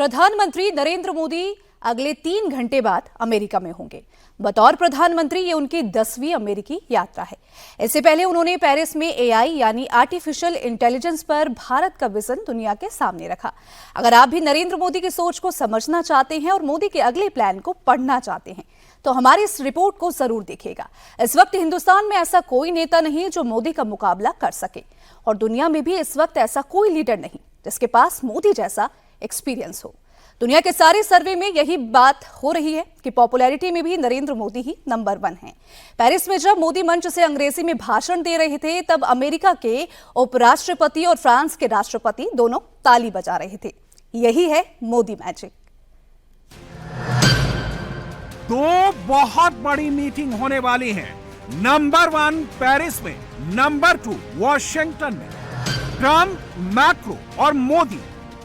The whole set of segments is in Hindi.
प्रधानमंत्री नरेंद्र मोदी अगले 3 घंटे बाद अमेरिका में होंगे। बतौर प्रधानमंत्री ये उनकी 10वीं अमेरिकी यात्रा है। इससे पहले उन्होंने पेरिस में एआई यानी आर्टिफिशियल इंटेलिजेंस पर भारत का विजन दुनिया के सामने रखा। अगर आप भी नरेंद्र मोदी की सोच को समझना चाहते हैं और मोदी के अगले प्लान को पढ़ना चाहते हैं तो हमारी इस रिपोर्ट को जरूर देखिएगा। इस वक्त हिंदुस्तान में ऐसा कोई नेता नहीं जो मोदी का मुकाबला कर सके और दुनिया में भी इस वक्त ऐसा कोई लीडर नहीं जिसके पास मोदी जैसा एक्सपीरियंस हो। दुनिया के सारे सर्वे में यही बात हो रही है कि पॉपुलैरिटी में भी नरेंद्र मोदी ही नंबर 1 हैं। पेरिस में जब मोदी मंच से अंग्रेजी में भाषण दे रहे थे तब अमेरिका के उपराष्ट्रपति और फ्रांस के राष्ट्रपति दोनों ताली बजा रहे थे। यही है मोदी मैजिक। दो बहुत बड़ी मीटिंग होने वाली है। नंबर 1 पेरिस में, नंबर 2 वॉशिंगटन में। ट्रंप, मैक्रो और मोदी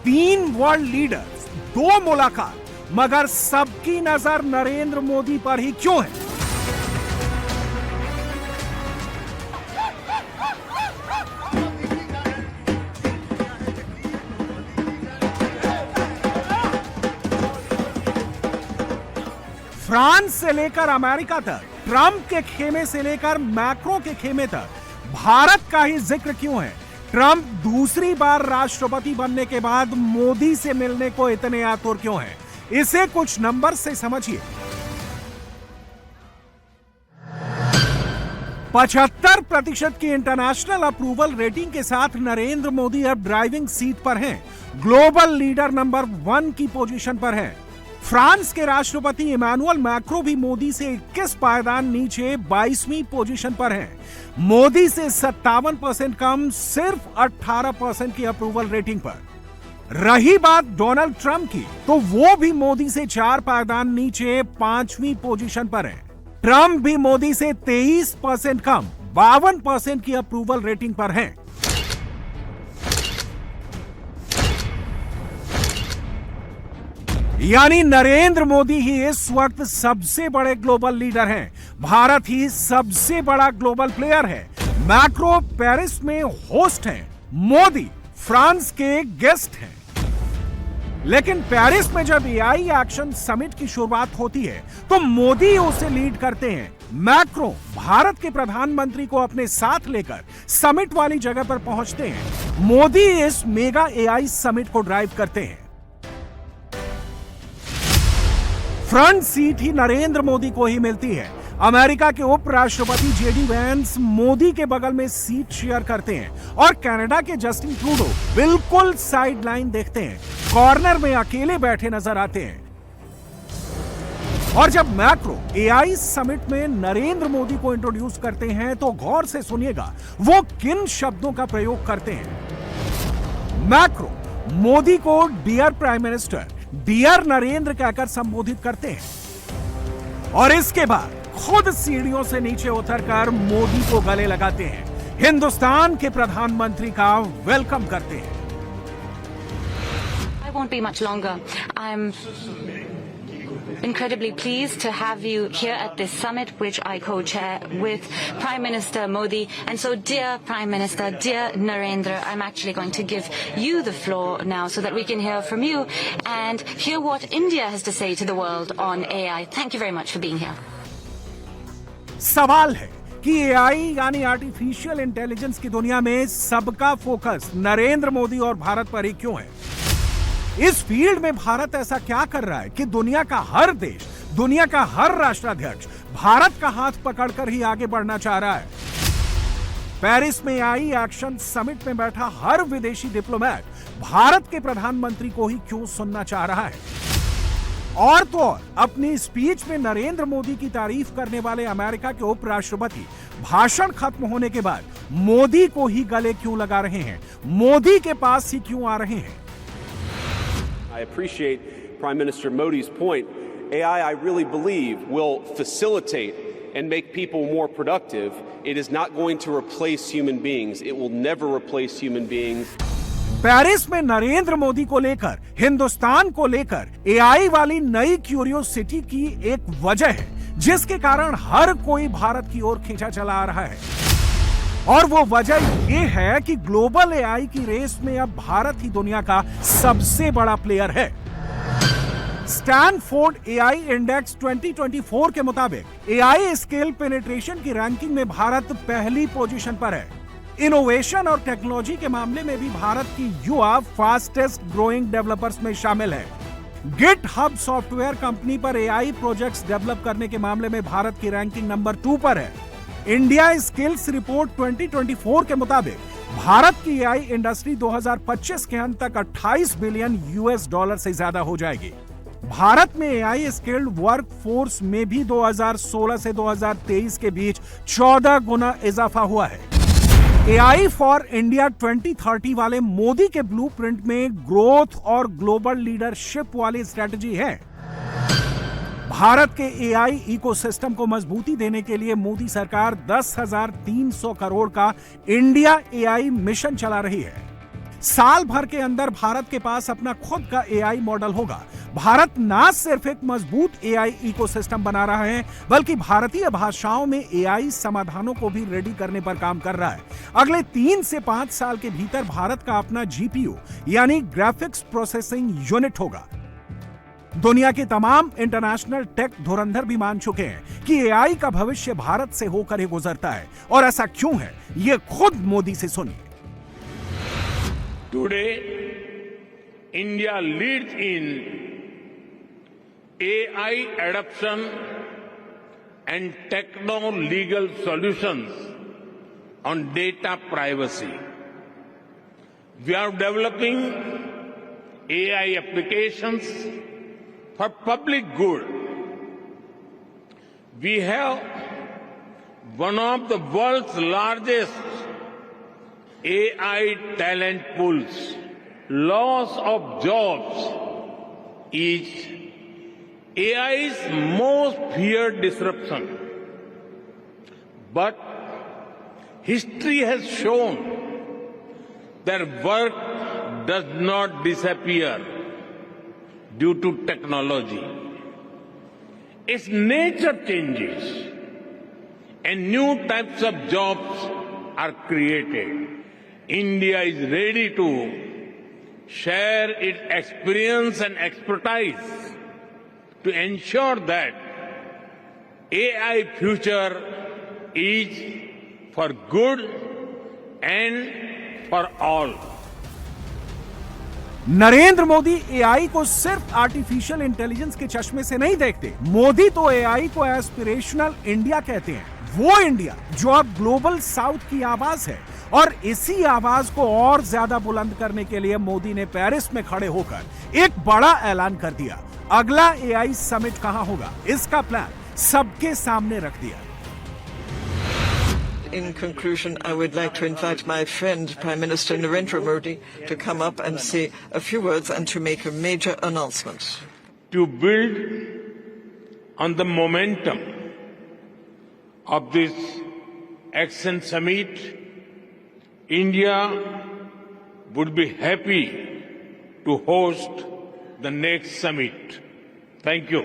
3 वर्ल्ड लीडर्स, 2 मुलाकात, मगर सबकी नजर नरेंद्र मोदी पर ही क्यों है? फ्रांस से लेकर अमेरिका तक, ट्रंप के खेमे से लेकर मैक्रो के खेमे तक भारत का ही जिक्र क्यों है? ट्रंप दूसरी बार राष्ट्रपति बनने के बाद मोदी से मिलने को इतने आतुर क्यों हैं? इसे कुछ नंबर से समझिए। 75% की इंटरनेशनल अप्रूवल रेटिंग के साथ नरेंद्र मोदी अब ड्राइविंग सीट पर हैं। ग्लोबल लीडर नंबर 1 की पोजीशन पर हैं। फ्रांस के राष्ट्रपति इमैनुअल मैक्रो भी मोदी से 21 पायदान नीचे 22वीं पोजीशन पर हैं। मोदी से 57% कम, सिर्फ 18% की अप्रूवल रेटिंग पर। रही बात डोनाल्ड ट्रंप की, तो वो भी मोदी से 4 पायदान नीचे 5वीं पोजीशन पर हैं। ट्रंप भी मोदी से 23% कम, 52% की अप्रूवल रेटिंग पर हैं। यानी नरेंद्र मोदी ही इस वक्त सबसे बड़े ग्लोबल लीडर हैं। भारत ही सबसे बड़ा ग्लोबल प्लेयर है। मैक्रो पेरिस में होस्ट हैं, मोदी फ्रांस के गेस्ट हैं। लेकिन पेरिस में जब एआई एक्शन समिट की शुरुआत होती है तो मोदी उसे लीड करते हैं। मैक्रो भारत के प्रधानमंत्री को अपने साथ लेकर समिट वाली जगह पर पहुंचते हैं। मोदी इस मेगा एआई समिट को ड्राइव करते हैं। फ्रंट सीट ही नरेंद्र मोदी को ही मिलती है। अमेरिका के उपराष्ट्रपति जेडी वैंस मोदी के बगल में सीट शेयर करते हैं और कनाडा के जस्टिन ट्रूडो बिल्कुल साइड लाइन देखते हैं, कॉर्नर में अकेले बैठे नजर आते हैं। और जब मैक्रो एआई समिट में नरेंद्र मोदी को इंट्रोड्यूस करते हैं तो गौर से सुनिएगा वो किन शब्दों का प्रयोग करते हैं। मैक्रो मोदी को dear prime minister, dear Narendra कहकर संबोधित करते हैं और इसके बाद खुद सीढ़ियों से नीचे उतरकर मोदी को गले लगाते हैं, हिंदुस्तान के प्रधानमंत्री का वेलकम करते हैं। I won't be much longer. I'm incredibly pleased to have you here at this summit, which I co-chair with Prime Minister Modi. And so, dear Prime Minister, dear Narendra, I'm actually going to give you the floor now so that we can hear from you and hear what India has to say to the world on AI. Thank you very much for being here. सवाल है कि एआई यानी आर्टिफिशियल इंटेलिजेंस की दुनिया में सबका फोकस नरेंद्र मोदी और भारत पर ही क्यों है? इस फील्ड में भारत ऐसा क्या कर रहा है कि दुनिया का हर देश, दुनिया का हर राष्ट्राध्यक्ष भारत का हाथ पकड़कर ही आगे बढ़ना चाह रहा है? पेरिस में एआई एक्शन समिट में बैठा हर विदेशी डिप्लोमेट भारत के प्रधानमंत्री को ही क्यों सुनना चाह रहा है? और तो और अपनी स्पीच में नरेंद्र मोदी की तारीफ करने वाले अमेरिका के उपराष्ट्रपति भाषण खत्म होने के बाद मोदी को ही गले क्यों लगा रहे हैं, मोदी के पास ही क्यों आ रहे हैं? I appreciate Prime Minister Modi's point. AI, I really believe, will facilitate and make people more productive. It is not going to replace human beings. It will never replace human beings. Paris में नरेंद्र मोदी को लेकर, हिंदुस्तान को लेकर एआई वाली नई क्यूरियोसिटी की एक वजह है जिसके कारण हर कोई भारत की ओर खींचा चला आ रहा है। और वो वजह ये है कि ग्लोबल एआई की रेस में अब भारत ही दुनिया का सबसे बड़ा प्लेयर है। स्टैनफोर्ड एआई इंडेक्स 2024 के मुताबिक एआई स्किल पेनिट्रेशन की रैंकिंग में भारत पहली पोजीशन पर है। इनोवेशन और टेक्नोलॉजी के मामले में भी भारत की युवा फास्टेस्ट ग्रोइंग डेवलपर्स में शामिल है। गिटहब सॉफ्टवेयर कंपनी पर एआई प्रोजेक्ट्स डेवलप करने के मामले में भारत की रैंकिंग नंबर 2 पर है। इंडिया स्किल्स रिपोर्ट 2024 के मुताबिक भारत की एआई इंडस्ट्री 2025 के अंत तक 28 बिलियन यूएस डॉलर से ज्यादा हो जाएगी। भारत में एआई स्किल्ड वर्क फोर्स में भी 2016 से 2023 के बीच 14 गुना इजाफा हुआ है। एआई फॉर इंडिया 2030 वाले मोदी के ब्लूप्रिंट में ग्रोथ और ग्लोबल लीडरशिप वाली स्ट्रेटजी है। भारत के एआई इकोसिस्टम को मजबूती देने के लिए मोदी सरकार 10,300 करोड़ का इंडिया एआई मिशन चला रही है। साल भर के अंदर भारत के पास अपना खुद का एआई मॉडल होगा। भारत ना सिर्फ एक मजबूत एआई इकोसिस्टम बना रहा है, बल्कि भारतीय भाषाओं में एआई समाधानों को भी रेडी करने पर काम कर रहा है। अगले 3 से 5 साल के भीतर भारत का अपना जीपीयू यानी ग्राफिक्स प्रोसेसिंग यूनिट होगा। दुनिया के तमाम इंटरनेशनल टेक धुरंधर भी मान चुके हैं कि एआई का भविष्य भारत से होकर ही गुजरता है। और ऐसा क्यों है, ये खुद मोदी से सुनिए। Today, India leads in AI adoption and techno-legal solutions on data privacy. We are developing AI applications for public good. We have one of the world's largest AI talent pools. Loss of jobs is AI's most feared disruption. But history has shown that work does not disappear due to technology. Its nature changes and new types of jobs are created. India is ready to share its experience and expertise to ensure that AI future is for good and for all. Narendra Modi AI को सिर्फ आर्टिफिशियल इंटेलिजेंस के चश्मे से नहीं देखते। मोदी तो एआई को एस्पिरेशनल इंडिया कहते हैं, वो इंडिया जो अब ग्लोबल साउथ की आवाज है। और इसी आवाज को और ज्यादा बुलंद करने के लिए मोदी ने पेरिस में खड़े होकर एक बड़ा ऐलान कर दिया। अगला एआई समिट कहां होगा, इसका प्लान सबके सामने रख दिया। In conclusion, I would like to invite my friend, Prime Minister Narendra Modi, to come up and say a few words and to make a major announcement. To build on the momentum of this Action Summit, India would be happy to host the next summit. Thank you.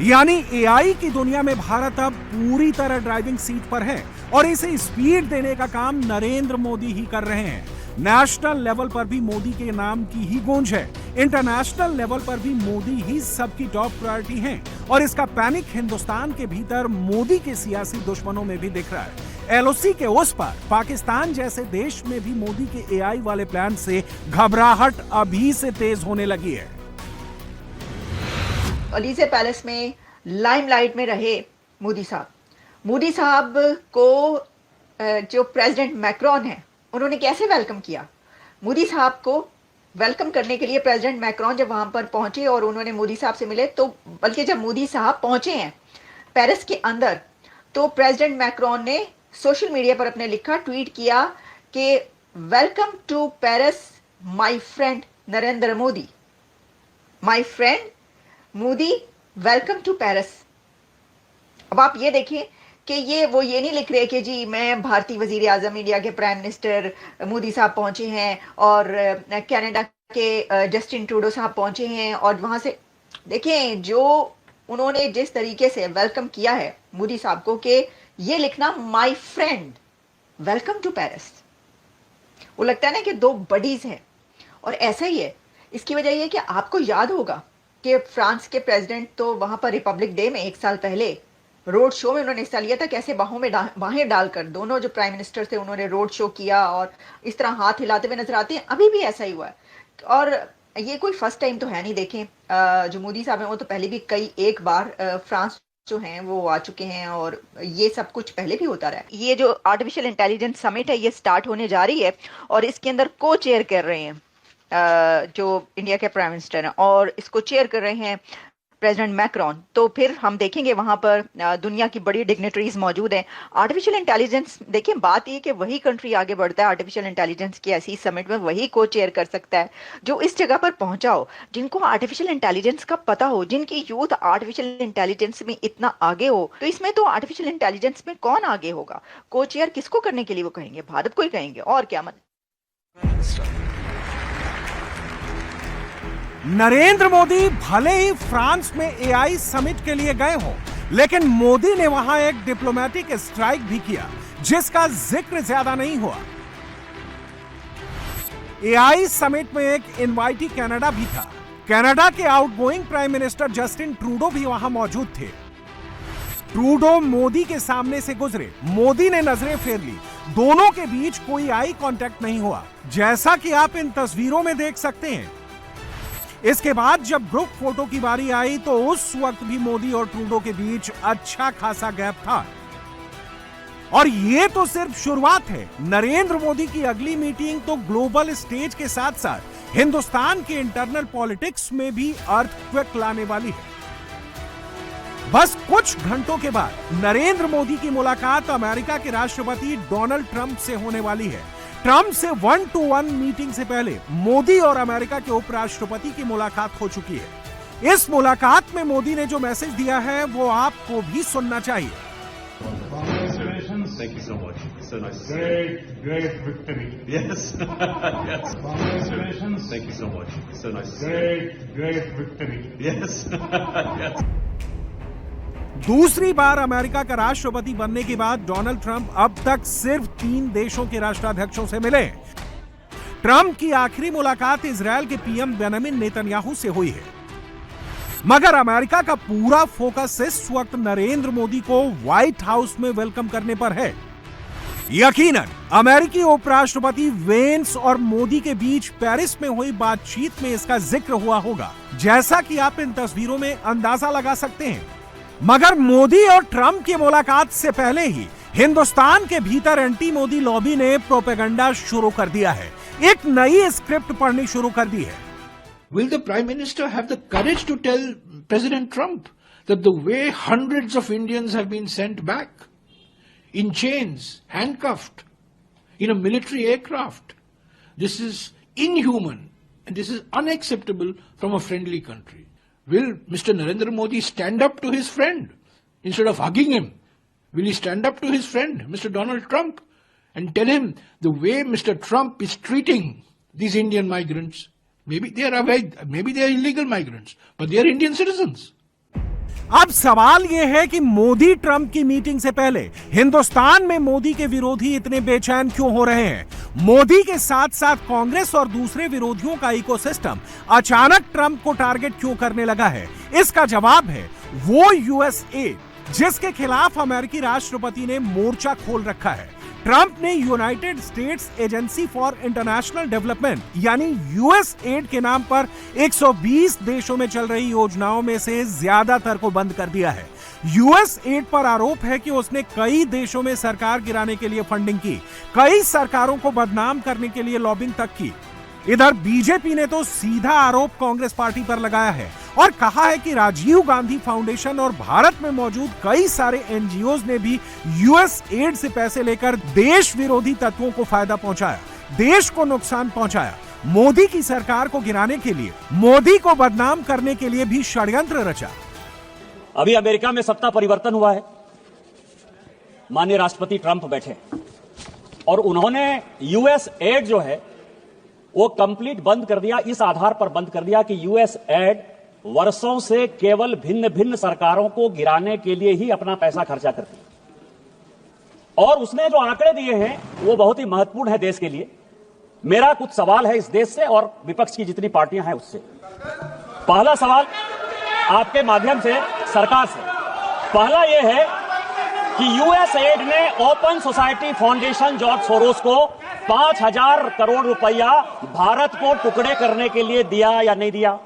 यानी एआई की दुनिया में भारत अब पूरी तरह ड्राइविंग सीट पर है और इसे स्पीड देने का काम नरेंद्र मोदी ही कर रहे हैं। नेशनल लेवल पर भी मोदी के नाम की ही गूंज है। इंटरनेशनल लेवल पर भी मोदी ही सबकी टॉप प्रायोरिटी हैं और इसका पैनिक हिंदुस्तान के भीतर मोदी के सियासी दुश्मनों में भी दिख रहा है। एलओसी के उस पार पाकिस्तान जैसे देश में भी मोदी के एआई वाले प्लान से घबराहट अभी से तेज होने लगी है। एलिजे पैलेस में लाइमलाइट में रहे मोदी साहब को जो प्रेसिडेंट मैक्रोन है उन्होंने कैसे वेलकम किया। मोदी साहब को वेलकम करने के लिए प्रेसिडेंट मैक्रोन जब वहां पर पहुंचे और उन्होंने मोदी साहब से मिले, तो बल्कि जब मोदी साहब पहुंचे हैं पेरिस के अंदर, तो प्रेसिडेंट मैक्रोन ने सोशल मीडिया पर अपने लिखा, ट्वीट किया कि welcome to Paris my friend Narendra Modi, my friend Modi welcome to Paris. अब आप ये देखें कि ये नहीं लिख रहे कि जी मैं भारतीय वजीर आजम इंडिया के प्राइम मिनिस्टर मोदी साहब पहुंचे हैं और कनाडा के जस्टिन ट्रूडो साहब पहुंचे हैं और वहां से देखें जो उन्होंने जिस तरीके से वेलकम किया है मोदी साहब को कि ये लिखना my friend welcome to Paris, वो लगता है ना कि दो बडीज हैं। और ऐसा ही है, इसकी वजह यह कि आपको याद होगा कि फ्रांस के प्रेसिडेंट तो वहां पर रिपब्लिक डे में 1 साल पहले रोड शो में उन्होंने हिस्सा लिया था, कैसे बाहें डालकर दोनों जो प्राइम मिनिस्टर थे उन्होंने रोड शो किया और इस तरह हाथ हिलाते हुए नजर आते हैं। अभी भी ऐसा ही हुआ है और ये कोई फर्स्ट टाइम तो है नहीं। देखें जो मोदी साहब हैं वो तो पहले भी एक बार फ्रांस जो हैं वो आ चुके हैं और ये सब कुछ पहले भी होता रहा है। ये जो आर्टिफिशियल इंटेलिजेंस समिट है ये स्टार्ट होने जा रही है और इसके अंदर को चेयर कर रहे हैं जो इंडिया के प्राइम मिनिस्टर हैं और इसको चेयर कर रहे हैं प्रेसिडेंट मैक्रॉन। तो फिर हम देखेंगे वहां पर दुनिया की बड़ी डिग्नेटरीज मौजूद हैं। आर्टिफिशियल इंटेलिजेंस, देखिए बात ये कि वही कंट्री आगे बढ़ता है आर्टिफिशियल इंटेलिजेंस की ऐसी समिट में, वही को चेयर कर सकता है जो इस जगह पर पहुंचा हो, जिनको आर्टिफिशियल इंटेलिजेंस का पता हो, जिनकी यूथ आर्टिफिशियल इंटेलिजेंस में इतना आगे हो। तो इसमें तो आर्टिफिशियल इंटेलिजेंस में कौन आगे होगा? को चेयर किसको करने के लिए वो कहेंगे? भारत को ही कहेंगे और क्या। नरेंद्र मोदी भले ही फ्रांस में एआई समिट के लिए गए हों, लेकिन मोदी ने वहां एक डिप्लोमेटिक स्ट्राइक भी किया जिसका जिक्र ज्यादा नहीं हुआ। एआई समिट में एक इनवाइटी कनाडा भी था। कनाडा के outgoing prime minister Justin Trudeau भी वहां मौजूद थे। ट्रूडो मोदी के सामने से गुजरे, मोदी ने नजरें फेर ली, दोनों के बीच कोई आई कांटेक्ट नहीं हुआ, जैसा कि आप इन तस्वीरों में देख सकते हैं। इसके बाद जब ग्रुप फोटो की बारी आई तो उस वक्त भी मोदी और ट्रूडो के बीच अच्छा खासा गैप था। और ये तो सिर्फ शुरुआत है। नरेंद्र मोदी की अगली मीटिंग तो ग्लोबल स्टेज के साथ साथ हिंदुस्तान के इंटरनल पॉलिटिक्स में भी अर्थक्वेक लाने वाली है। बस कुछ घंटों के बाद नरेंद्र मोदी की मुलाकात अमेरिका के राष्ट्रपति डोनाल्ड ट्रंप से होने वाली है। ट्रंप से 1-to-1 मीटिंग से पहले मोदी और अमेरिका के उपराष्ट्रपति की मुलाकात हो चुकी है। इस मुलाकात में मोदी ने जो मैसेज दिया है वो आपको भी सुनना चाहिए। Thank you so much. So nice. Great victory. Yes. Yes. Congratulations. Thank you so much. So nice. Great victory. Yes. Yes. दूसरी बार अमेरिका का राष्ट्रपति बनने के बाद डोनाल्ड ट्रंप अब तक सिर्फ 3 देशों के राष्ट्राध्यक्षों से मिले। ट्रंप की आखिरी मुलाकात इजरायल के पीएम बेंजामिन नेतन्याहू से हुई है। मगर अमेरिका का पूरा फोकस इस वक्त नरेंद्र मोदी को व्हाइट हाउस में वेलकम करने पर है। यकीनन अमेरिकी उपराष्ट्रपति वेंस और मोदी के बीच पेरिस में हुई बातचीत में इसका जिक्र हुआ होगा, जैसा कि आप इन तस्वीरों में अंदाजा लगा सकते हैं। मगर मोदी और ट्रंप की मुलाकात से पहले ही हिंदुस्तान के भीतर एंटी मोदी लॉबी ने प्रोपेगेंडा शुरू कर दिया है, एक नई स्क्रिप्ट पढ़नी शुरू कर दी है। Will the Prime Minister have the courage to tell President Trump that the way hundreds of Indians have been sent back in chains, handcuffed, in a military aircraft, this is inhuman and this is unacceptable from a friendly country? Will Mr. Narendra Modi stand up to his friend instead of hugging him? Will he stand up to his friend, Mr. Donald Trump, and tell him the way Mr. Trump is treating these Indian migrants? Maybe they are illegal migrants, but they are Indian citizens. अब सवाल यह है कि मोदी ट्रंप की मीटिंग से पहले हिंदुस्तान में मोदी के विरोधी इतने बेचैन क्यों हो रहे हैं? मोदी के साथ साथ कांग्रेस और दूसरे विरोधियों का इकोसिस्टम अचानक ट्रंप को टारगेट क्यों करने लगा है? इसका जवाब है वो यूएस एड, जिसके खिलाफ अमेरिकी राष्ट्रपति ने मोर्चा खोल रखा है। ट्रंप ने United states agency for international development यानी यूएस एड के नाम पर 120 देशों में चल रही योजनाओं में से ज्यादातर को बंद कर दिया है। यूएस एड पर आरोप है कि उसने कई देशों में सरकार गिराने के लिए फंडिंग की, कई सरकारों को बदनाम करने के लिए लॉबिंग तक की। इधर बीजेपी ने तो सीधा आरोप कांग्रेस पार्टी पर लगाया है और कहा है कि राजीव गांधी फाउंडेशन और भारत में मौजूद कई सारे एनजीओज ने भी यूएस एड से पैसे लेकर देश विरोधी तत्वों को फायदा पहुंचाया, देश को नुकसान पहुंचाया, मोदी की सरकार को गिराने के लिए, मोदी को बदनाम करने के लिए भी षड्यंत्र रचा। अभी अमेरिका में सत्ता परिवर्तन हुआ है, माननीय राष्ट्रपति ट्रंप बैठे और उन्होंने यूएस एड जो है वो कंप्लीट बंद कर दिया। इस आधार पर बंद कर दिया कि यूएस एड वर्षों से केवल भिन्न भिन्न सरकारों को गिराने के लिए ही अपना पैसा खर्चा करती है। और उसने जो आंकड़े दिए हैं वो बहुत ही महत्वपूर्ण है देश के लिए। मेरा कुछ सवाल है इस देश से और विपक्ष की जितनी पार्टियां हैं उससे। पहला सवाल आपके माध्यम से सरकार से, पहला यह है कि यूएसएड ने open society foundation George Soros को 5,000 करोड़ रुपया भारत को टुकड़े करने के लिए दिया या नहीं दिया?